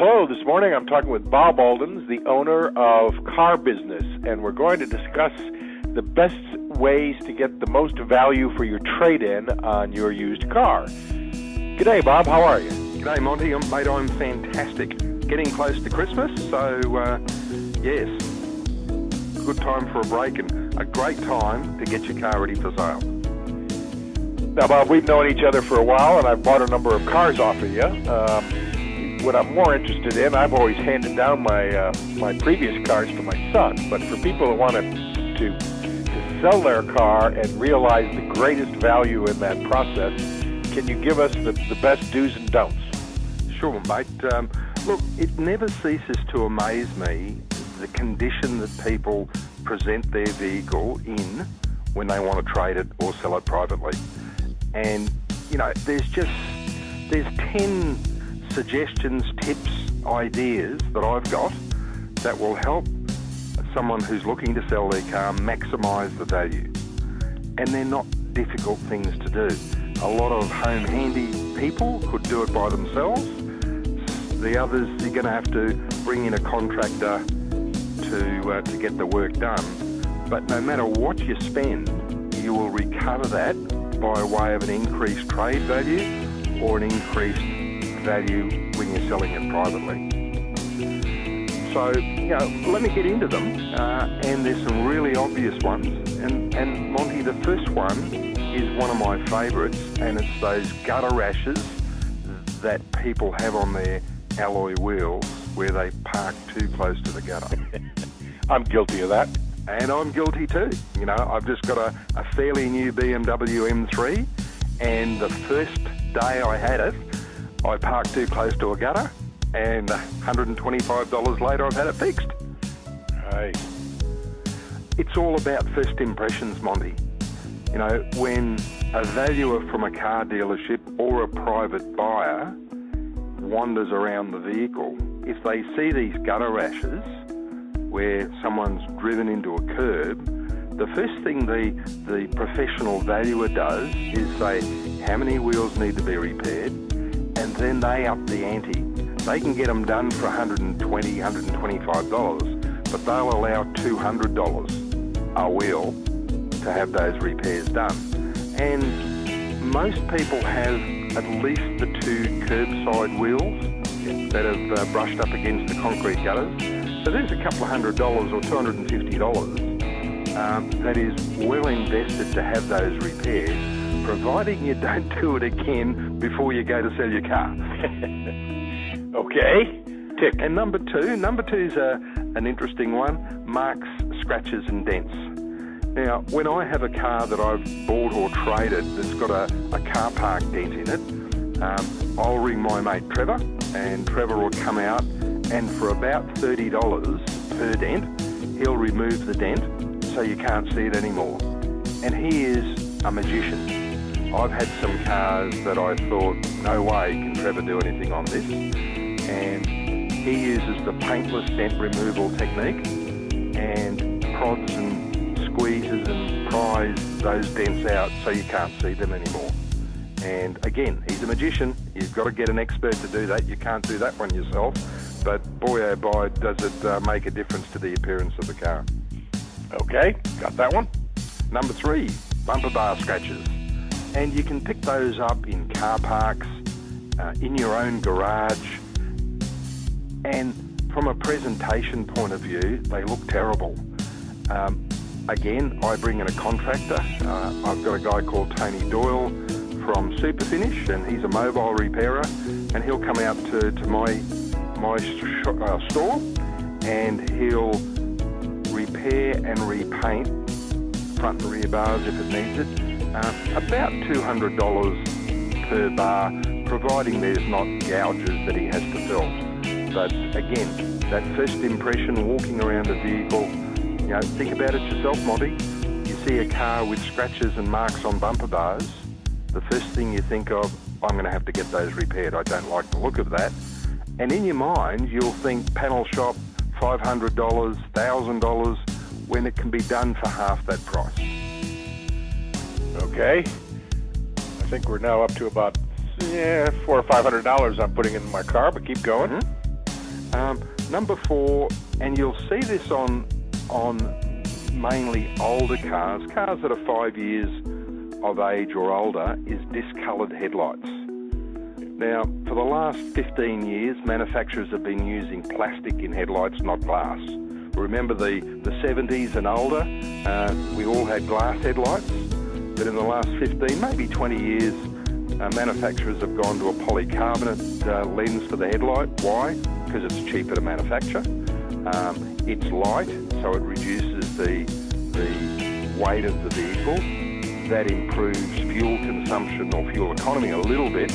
Hello, this morning I'm talking with Bob Aldons, the owner of Car Business, and we're going to discuss the best ways to get the most value for your trade-in on your used car. G'day, Bob. How are you? G'day, Monty. Mate, I'm fantastic. Getting close to Christmas, so yes, good time for a break and a great time to get your car ready for sale. Now, Bob, we've known each other for a while, and I've bought a number of cars off of you. What I'm more interested in, I've always handed down my previous cars to my son, but for people who want to sell their car and realize the greatest value in that process, can you give us the best do's and don'ts? Sure, mate. Look, it never ceases to amaze me the condition that people present their vehicle in when they want to trade it or sell it privately. And, you know, there's 10 suggestions, tips, ideas that I've got that will help someone who's looking to sell their car maximise the value. And they're not difficult things to do. A lot of home handy people could do it by themselves. The others, you're going to have to bring in a contractor to get the work done. But no matter what you spend, you will recover that by way of an increased trade value or an increased value when you're selling it privately. So, you know, let me get into them. And there's some really obvious ones. And Monty, the first one is one of my favourites, and it's those gutter rashes that people have on their alloy wheels where they park too close to the gutter. I'm guilty of that. And I'm guilty too. You know, I've just got a fairly new BMW M3, and the first day I had it, I parked too close to a gutter, and $125 later I've had it fixed. Right. It's all about first impressions, Monty. You know, when a valuer from a car dealership or a private buyer wanders around the vehicle, if they see these gutter rashes where someone's driven into a curb, the first thing the professional valuer does is say how many wheels need to be repaired, and then they up the ante. They can get them done for $120, $125, but they'll allow $200 a wheel to have those repairs done. And most people have at least the two curbside wheels that have brushed up against the concrete gutters. So there's a couple of $100 or $250 that is well invested to have those repaired, providing you don't do it again before you go to sell your car. Okay. Tick. And number two's an interesting one, marks, scratches and dents. Now, when I have a car that I've bought or traded that's got a car park dent in it, I'll ring my mate Trevor, and Trevor will come out, and for about $30 per dent, he'll remove the dent so you can't see it anymore. And he is a magician. I've had some cars that I thought, no way can Trevor do anything on this. And he uses the paintless dent removal technique and prods and squeezes and pries those dents out so you can't see them anymore. And again, he's a magician. You've got to get an expert to do that. You can't do that one yourself. But boy, oh boy, does it make a difference to the appearance of the car. Okay, got that one. Number 3, bumper bar scratches. And you can pick those up in car parks, in your own garage. And from a presentation point of view, they look terrible. Again, I bring in a contractor. I've got a guy called Tony Doyle from Super Finish, and he's a mobile repairer, and he'll come out to my store, and he'll repair and repaint front and rear bars if it needs it. About $200 per bar, providing there's not gouges that he has to fill. But again, that first impression walking around a vehicle, you know, think about it yourself, Monty. You see a car with scratches and marks on bumper bars, the first thing you think of, I'm going to have to get those repaired. I don't like the look of that. And in your mind, you'll think panel shop, $500, $1,000, when it can be done for half that price. Okay. I think we're now up to about $400 or $500 I'm putting in my car, but keep going. Mm-hmm. Number 4, and you'll see this on mainly older cars that are 5 years of age or older, is discoloured headlights. Now, for the last 15 years, manufacturers have been using plastic in headlights, not glass. Remember the 70s and older, we all had glass headlights, but in the last 15, maybe 20 years, manufacturers have gone to a polycarbonate lens for the headlight. Why? Because it's cheaper to manufacture. It's light, so it reduces the weight of the vehicle. That improves fuel consumption or fuel economy a little bit.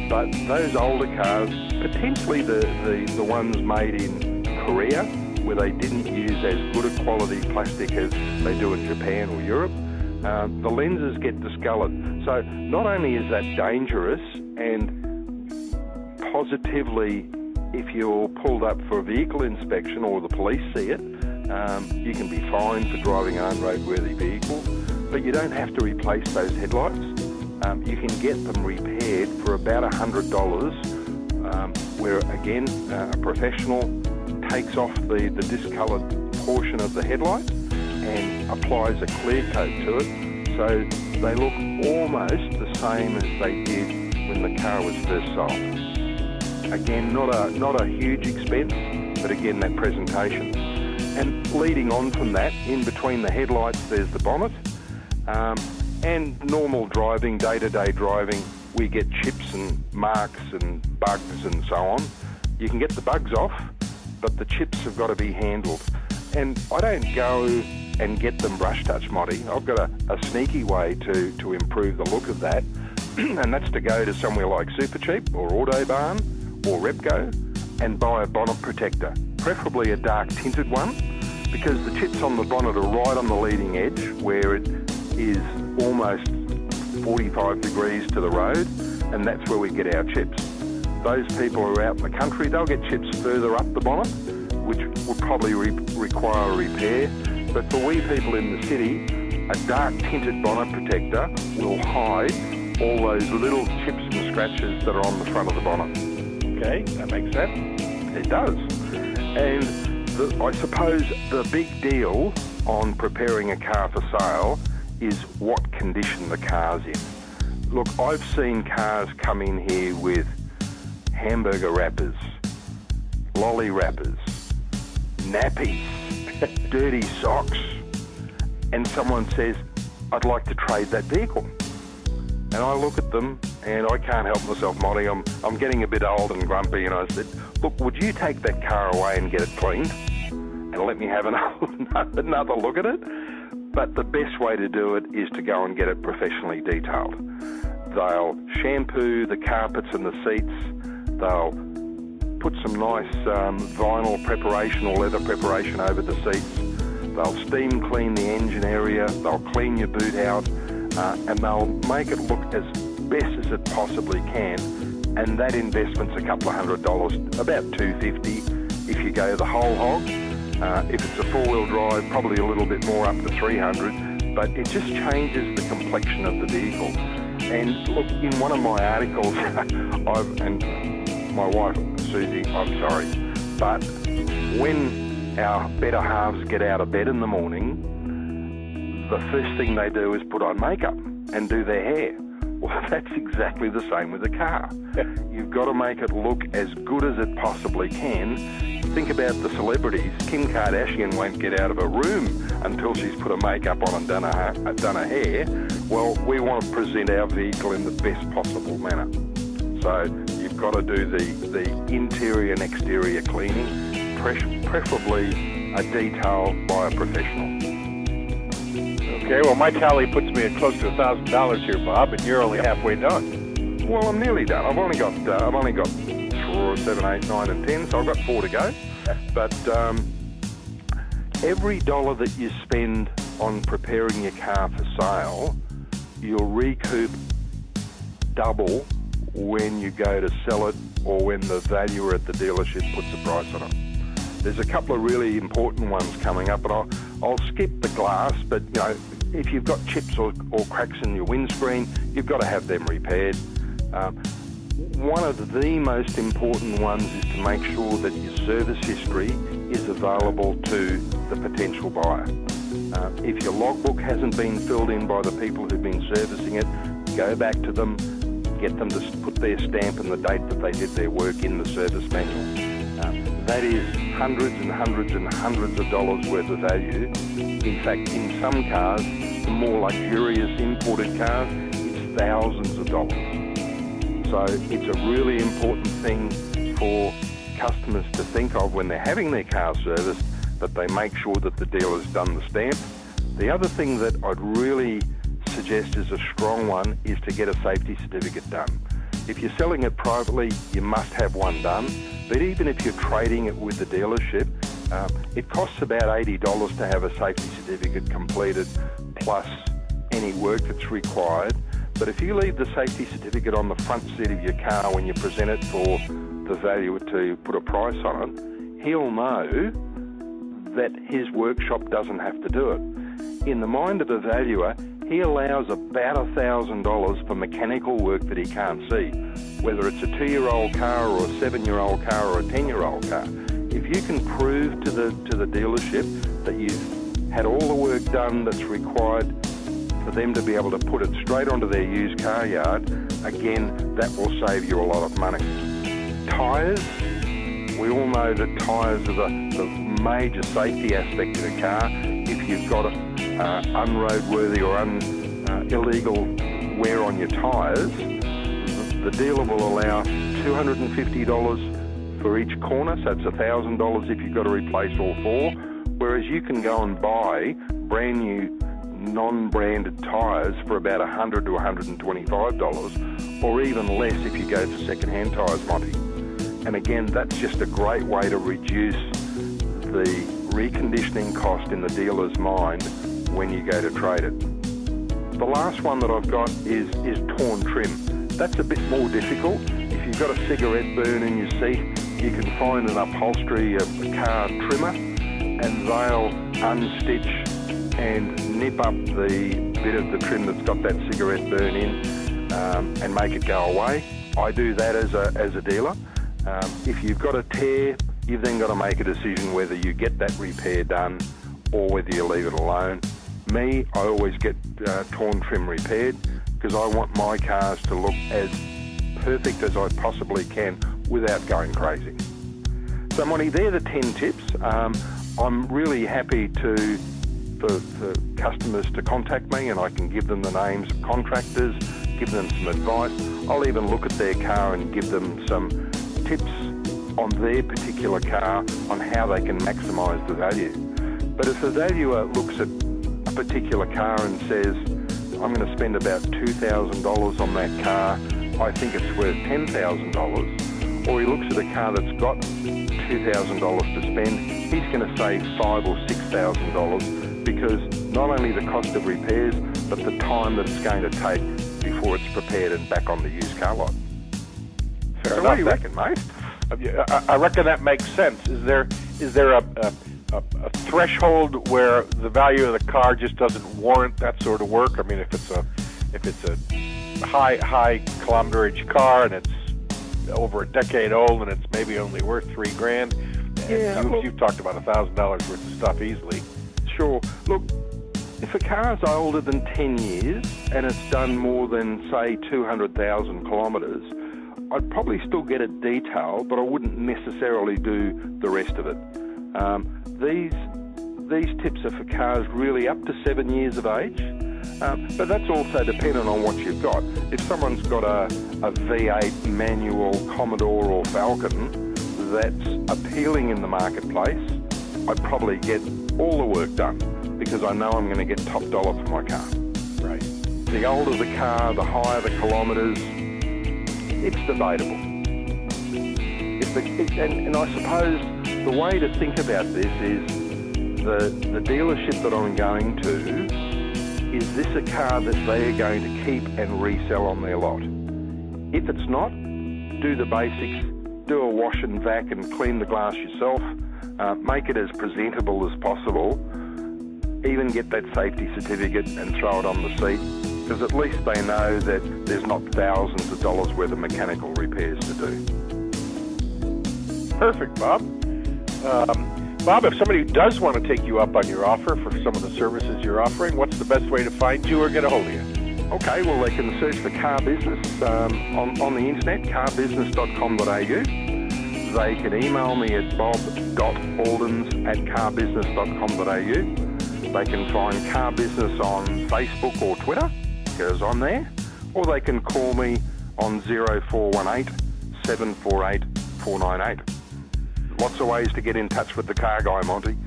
But those older cars, potentially the ones made in Korea, where they didn't use as good a quality plastic as they do in Japan or Europe, the lenses get discoloured. So not only is that dangerous, and positively, if you're pulled up for a vehicle inspection or the police see it, you can be fined for driving an unroadworthy vehicle, but you don't have to replace those headlights. You can get them repaired for about $100, where again, a professional takes off the discoloured portion of the headlight and applies a clear coat to it, so they look almost the same as they did when the car was first sold. Again, not a huge expense, but again, that presentation. And leading on from that, in between the headlights, there's the bonnet. And normal driving, day-to-day driving, we get chips and marks and bugs and so on. You can get the bugs off, but the chips have got to be handled. And I don't go and get them brush touch, Monty. I've got a sneaky way to improve the look of that, and that's to go to somewhere like Supercheap or Autobarn or Repco and buy a bonnet protector, preferably a dark tinted one, because the chips on the bonnet are right on the leading edge where it is almost 45 degrees to the road, and that's where we get our chips. Those people who are out in the country, they'll get chips further up the bonnet, which would probably require a repair. But for we people in the city, a dark tinted bonnet protector will hide all those little chips and scratches that are on the front of the bonnet. Okay, that makes sense. It does. And I suppose the big deal on preparing a car for sale is what condition the car's in. Look, I've seen cars come in here with hamburger wrappers, lolly wrappers, nappies, dirty socks, and someone says, I'd like to trade that vehicle. And I look at them and I can't help myself, Monty. I'm getting a bit old and grumpy, and I said, look, would you take that car away and get it cleaned and let me have another look at it? But the best way to do it is to go and get it professionally detailed. They'll shampoo the carpets and the seats. They'll put some nice vinyl preparation or leather preparation over the seats. They'll steam clean the engine area. They'll clean your boot out, and they'll make it look as best as it possibly can. And that investment's a couple of $100, about $250 if you go the whole hog. If it's a four-wheel drive, probably a little bit more, up to $300. But it just changes the complexion of the vehicle. And look, in one of my articles, and my wife, Susie, I'm sorry, but when our better halves get out of bed in the morning, the first thing they do is put on makeup and do their hair. Well, that's exactly the same with a car. You've got to make it look as good as it possibly can. Think about the celebrities. Kim Kardashian won't get out of a room until she's put her makeup on and done her hair. Well, we want to present our vehicle in the best possible manner. So you've got to do the interior and exterior cleaning, preferably a detail by a professional. Okay, well, my tally puts me at close to $1,000 here, Bob, and you're only halfway done. Well, I'm nearly done. I've only got 4, 7, 8, 9, and 10, so I've got 4 to go. But every dollar that you spend on preparing your car for sale, you'll recoup double when you go to sell it or when the valuer at the dealership puts a price on it. There's a couple of really important ones coming up, and I'll skip the glass, but you know, if you've got chips or cracks in your windscreen, you've got to have them repaired. one of the most important ones is to make sure that your service history is available to the potential buyer. If your logbook hasn't been filled in by the people who've been servicing it, go back to them, get them to put their stamp and the date that they did their work in the service manual. That is hundreds and hundreds and hundreds of dollars worth of value. In fact, in some cars, the more luxurious imported cars, it's thousands of dollars. So it's a really important thing for customers to think of when they're having their car serviced, that they make sure that the dealer's done the stamp. The other thing that I'd really suggest is a strong one is to get a safety certificate done. If you're selling it privately, you must have one done. But even if you're trading it with the dealership, it costs about $80 to have a safety certificate completed, plus any work that's required. But if you leave the safety certificate on the front seat of your car when you present it for the valuer to put a price on it, he'll know that his workshop doesn't have to do it. In the mind of the valuer, he allows about $1,000 for mechanical work that he can't see, whether it's a 2-year-old car or a 7-year-old car or a 10-year-old car. If you can prove to the dealership that you've had all the work done that's required for them to be able to put it straight onto their used car yard, again, that will save you a lot of money. Tyres, we all know that tyres are the major safety aspect of the car. If you've got unroadworthy or illegal wear on your tyres, the dealer will allow $250 for each corner, so it's $1,000 if you've got to replace all 4, whereas you can go and buy brand new non-branded tyres for about $100 to $125, or even less if you go for second-hand tyres, Monty. And again, that's just a great way to reduce the reconditioning cost in the dealer's mind when you go to trade it. The last one that I've got is torn trim. That's a bit more difficult. If you've got a cigarette burn in your seat, you can find an upholstery, a car trimmer, and they'll unstitch and nip up the bit of the trim that's got that cigarette burn in and make it go away. I do that as a dealer. If you've got a tear, you've then got to make a decision whether you get that repair done or whether you leave it alone. Me, I always get torn trim repaired because I want my cars to look as perfect as I possibly can without going crazy. So, Monty, they're the 10 tips. I'm really happy for customers to contact me, and I can give them the names of contractors, give them some advice. I'll even look at their car and give them some tips on their particular car on how they can maximise the value. But if the valuer looks at a particular car and says, I'm going to spend about $2,000 on that car, I think it's worth $10,000, or he looks at a car that's got $2,000 to spend, he's going to save $5,000 or $6,000 because not only the cost of repairs, but the time that it's going to take before it's prepared and back on the used car lot. Fair so enough. what do you reckon, mate? I reckon that makes sense. Is there a threshold where the value of the car just doesn't warrant that sort of work? I mean, if it's a high kilometerage car and it's over a decade old and it's maybe only worth $3,000, Yeah, you've talked about $1,000 worth of stuff easily. Sure. Look, if a car's older than 10 years and it's done more than, say, 200,000 kilometres, I'd probably still get it detailed, but I wouldn't necessarily do the rest of it. These tips are for cars really up to 7 years of age, but that's also dependent on what you've got. If someone's got a V8 manual Commodore or Falcon that's appealing in the marketplace, I'd probably get all the work done because I know I'm going to get top dollar for my car. Right. The older the car, the higher the kilometres, it's debatable. And I suppose the way to think about this is the dealership that I'm going to, is this a car that they are going to keep and resell on their lot? If it's not, do the basics, do a wash and vac and clean the glass yourself, make it as presentable as possible, even get that safety certificate and throw it on the seat, because at least they know that there's not thousands of dollars worth of mechanical repairs to do. Perfect, Bob. Bob, if somebody does want to take you up on your offer for some of the services you're offering, what's the best way to find you or get a hold of you? Okay, well, they can search for Car Business on the internet, carbusiness.com.au. They can email me at bob.aldons@carbusiness.com.au. They can find Car Business on Facebook or Twitter, because I'm there. Or they can call me on 0418 748 498. Lots of ways to get in touch with the car guy, Monty.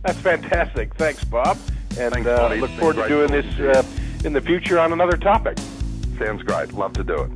That's fantastic. Thanks, Bob. And Thanks, Monty. look forward to doing this in the future on another topic. Sounds great. Love to do it.